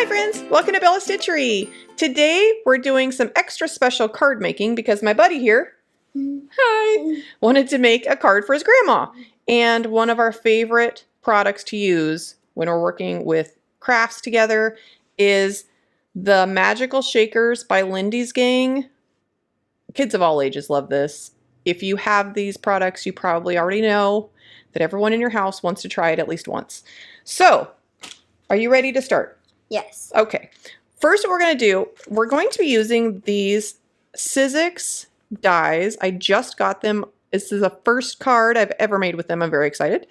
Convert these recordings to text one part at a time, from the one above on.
friends, welcome to Bella's Stitchery. Today we're doing some extra special card making because my buddy here, hi, wanted to make a card for his grandma. And one of our favorite products to use when we're working with crafts together is the Magical Shakers by Lindy's Gang. Kids of all ages love this. If you have these products, you probably already know that everyone in your house wants to try it at least once. So, are you ready to start? Yes. Okay. First, what we're going to do, we're going to be using these Sizzix dies. I just got them. This is the first card I've ever made with them. I'm very excited.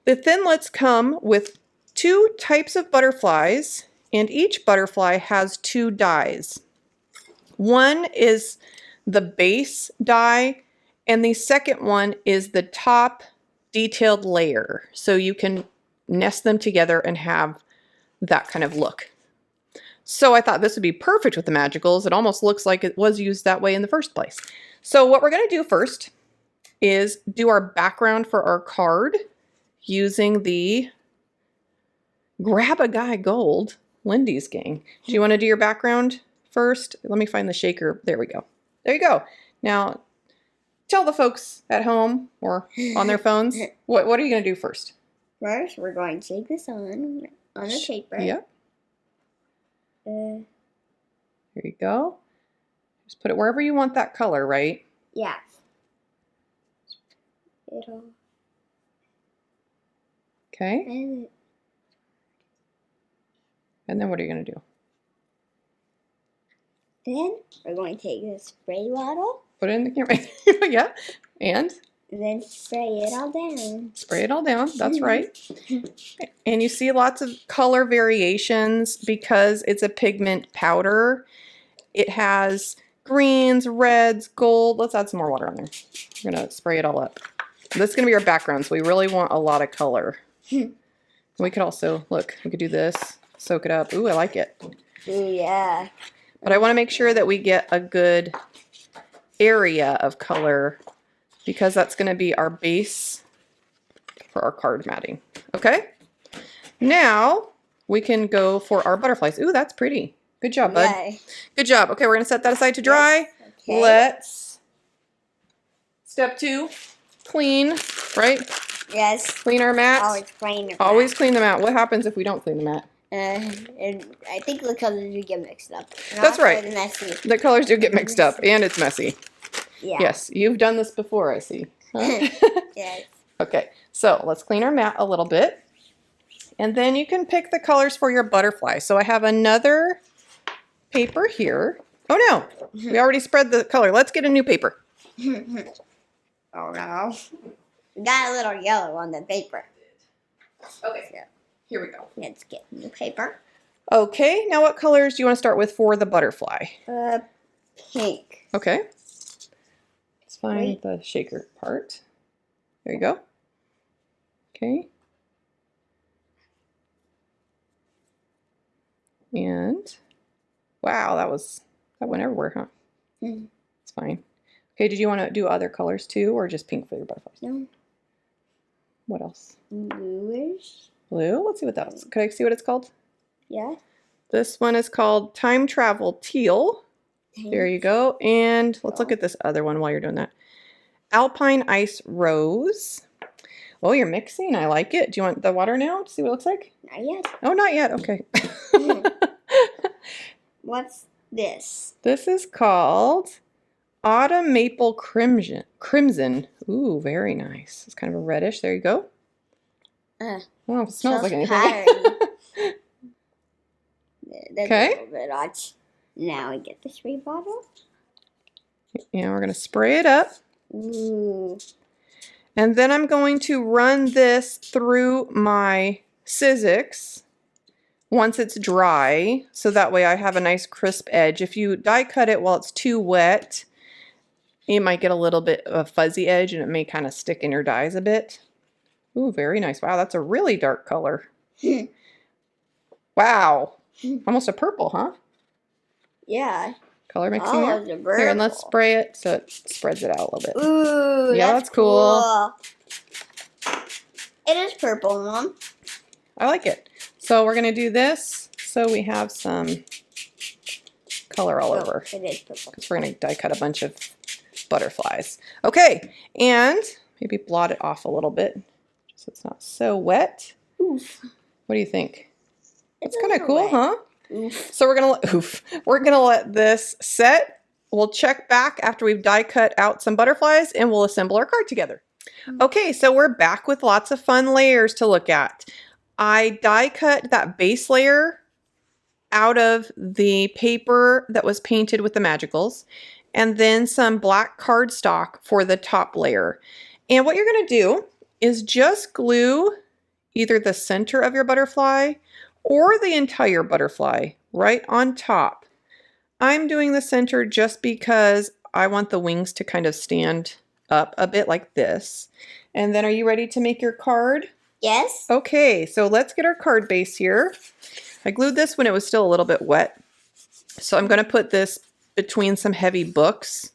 The Thinlits come with 2 types of butterflies, and each butterfly has 2 dies. One is the base die, and the second one is the top detailed layer. So you can nest them together and have that kind of look. So I thought this would be perfect with the magicals. It almost looks like it was used that way in the first place. So what we're going to do first is do our background for our card using the Grab a Guy Gold Lindy's Gang. Do you want to do your background first? Let me find the shaker. There we go. There you go. Now tell the folks at home or on their phones, what are you going to do first? First, we're going to take this on the paper. Yep. Here you go. Just put it wherever you want that color, right? Yeah. It'll. Okay. And then what are you going to do? Then we're going to take this spray bottle. Put it in the camera. Yeah. And then spray it all down. Spray it all down. That's right. And you see lots of color variations because it's a pigment powder. It has greens, reds, gold. Let's add some more water on there. I'm going to spray it all up. This is going to be our background, so we really want a lot of color. We could also, look, we could do this, soak it up. Ooh, I like it. Ooh, yeah. But I want to make sure that we get a good area of color because that's going to be our base for our card matting. Okay? Now we can go for our butterflies. Ooh, that's pretty. Good job, bud. Yay. Good job. Okay, we're going to set that aside to dry. Yes. Okay. Let's, step 2, clean, right? Yes. Clean our mats. Always clean the mat. Always clean the mat. What happens if we don't clean the mat? And I think the colors do get mixed up. And That's also right. Messy. The colors do get mixed up, and it's messy. Yeah. Yes, you've done this before, I see. Huh? Yes. Okay, so let's clean our mat a little bit. And then you can pick the colors for your butterfly. So I have another paper here. Oh no, we already spread the color. Let's get a new paper. Oh no. We got a little yellow on the paper. Okay, So here we go. let's get new paper. Okay, now what colors do you want to start with for the butterfly? Pink. Okay. Let's find Wait. the shaker part. There you go. Okay. And wow, that went everywhere, huh? Mm. It's fine. Okay, did you want to do other colors too, or just pink for your butterflies? No. What else? Bluish. Blue? Let's see what that is. Could I see what it's called? Yeah. This one is called Time Travel Teal. There you go. And let's look at this other one while you're doing that. Alpine Ice Rose. Oh, you're mixing. I like it. Do you want the water now to see what it looks like? Not yet. Oh, not yet. Okay. What's this? This is called Autumn Maple Crimson. Ooh, very nice. It's kind of a reddish. There you go. I don't know if it smells like anything. That's Okay. a little bit odd. Now we get the spray bottle. Yeah, we're going to spray it up. Ooh. And then I'm going to run this through my Sizzix once it's dry, so that way I have a nice crisp edge. If you die cut it while it's too wet, you might get a little bit of a fuzzy edge and it may kind of stick in your dies a bit. Ooh, very nice. Wow, that's a really dark color. Wow. Almost a purple, huh? Yeah. Color mixing Oh, there. it's a Here, and let's purple. spray it so it spreads it out a little bit. Ooh, Yeah, that's cool. It is purple, Mom. I like it. So we're going to do this so we have some color all over. It is purple. Because we're going to die cut a bunch of butterflies. Okay, and maybe blot it off a little bit so it's not so wet. Oof. What do you think? It's a kind of little cool, wet. huh? Oof. So we're gonna let this set. We'll check back after we've die cut out some butterflies and we'll assemble our card together. Okay, so we're back with lots of fun layers to look at. I die cut that base layer out of the paper that was painted with the magicals, and then some black cardstock for the top layer. And what you're gonna do is just glue either the center of your butterfly or the entire butterfly right on top. I'm doing the center just because I want the wings to kind of stand up a bit like this. And then are you ready to make your card? Yes. Okay, so let's get our card base here. I glued this when it was still a little bit wet. So I'm gonna put this between some heavy books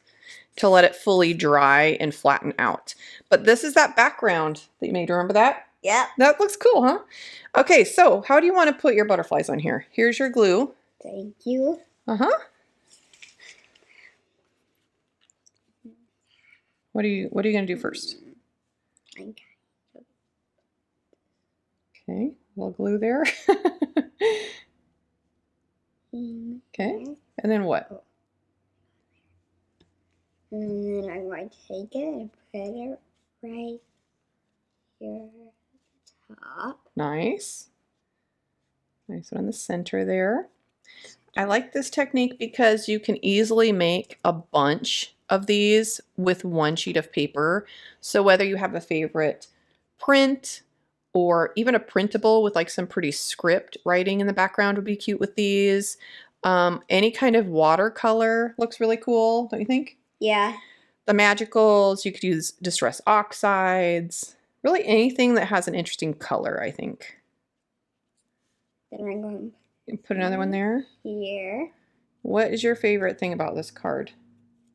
to let it fully dry and flatten out. But this is that background that you made, remember that? Yep. That looks cool, huh? Okay, so how do you want to put your butterflies on here? Here's your glue. Thank you. Uh-huh. What are you gonna do first? Okay, a little glue there. Okay, and then what? And then I'm going to take it and put it right here at the top. Nice. Nice one in the center there. I like this technique because you can easily make a bunch of these with one sheet of paper. So whether you have a favorite print or even a printable with like some pretty script writing in the background would be cute with these. Any kind of watercolor looks really cool, don't you think? Yeah. The magicals, you could use distress oxides, really anything that has an interesting color, I think. Then I'm going Put another one there. here. What is your favorite thing about this card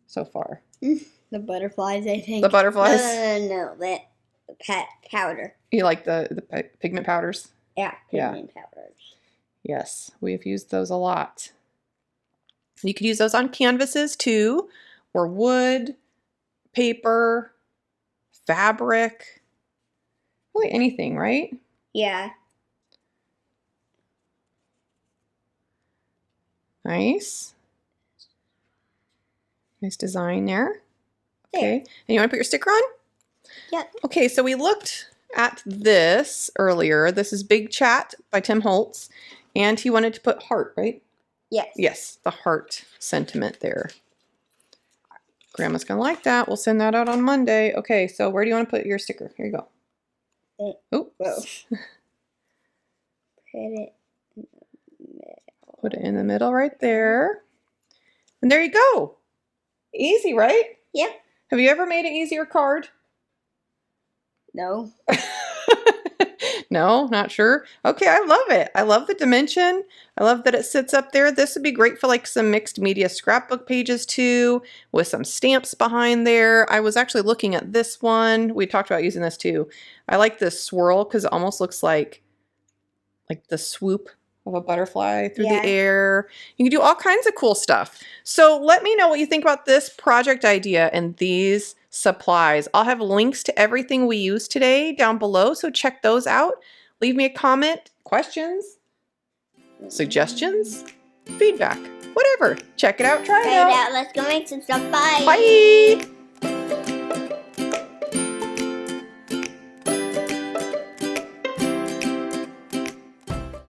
so far? The butterflies, I think. The butterflies? No, the powder. You like the pigment powders? Yeah, Yeah. pigment powders. Yes, we've used those a lot. You could use those on canvases too, or wood, paper, fabric, really anything, right? Yeah. Nice. Nice design there. There. Okay, and you want to put your sticker on? Yep. Okay, so we looked at this earlier. This is Big Chat by Tim Holtz, and he wanted to put heart, right? Yes. Yes, the heart sentiment there. Grandma's gonna like that. We'll send that out on Monday. Okay, so where do you want to put your sticker? Here you go. Oops. Whoa. Put it in the middle. Put it in the middle right there. And there you go. Easy, right? Yep. Have you ever made an easier card? No. No, not sure. Okay, I love it. I love the dimension. I love that it sits up there. This would be great for like some mixed media scrapbook pages too, with some stamps behind there. I was actually looking at this one. We talked about using this too. I like this swirl because it almost looks like the swoop of a butterfly through the air. You can do all kinds of cool stuff. So let me know what you think about this project idea and these supplies. I'll have links to everything we used today down below, so check those out. Leave me a comment, questions, suggestions, feedback, whatever. Check it out, try it out. Let's go make some stuff. Bye. Bye.